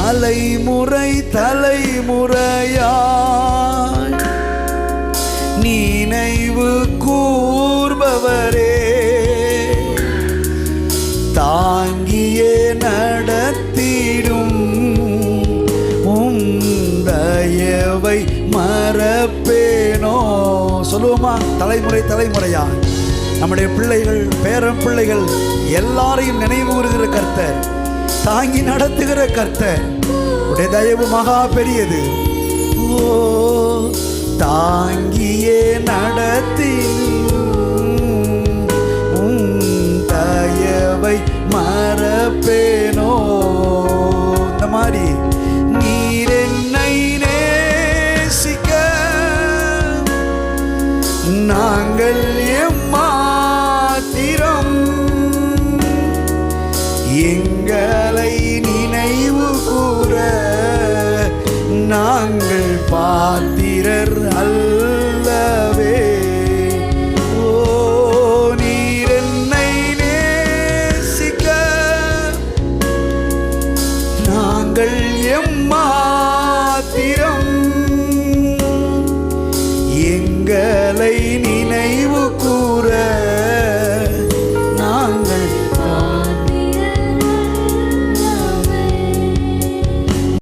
தலைமுறை தலைமுறையாய் நினைவு கூர்பவரே, தாங்கியே நடத்திடும் தயவை மறப்பேனோ. சொல்லுவோமா? தலைமுறை தலைமுறையா நம்முடைய பிள்ளைகள், பேரன் பிள்ளைகள் எல்லாரையும் நினைவு கூறுகிற கர்த்தர், தாங்கி நடத்துகிற கர்த்தர். உடைய தயவு மகா பெரியது. ஓ, தாங்கியே நடத்தி தயவை மறப்பேனோ. இந்த மாதிரி நீர் என்னை நேசிக்க நாங்கள் எம்மாத்திரம், எங்களை நினைவு கூற நாங்கள் பாத்திரர் அல்லவே. ஓ, நீர் என்னை நேசிக்க நாங்கள் எம்மா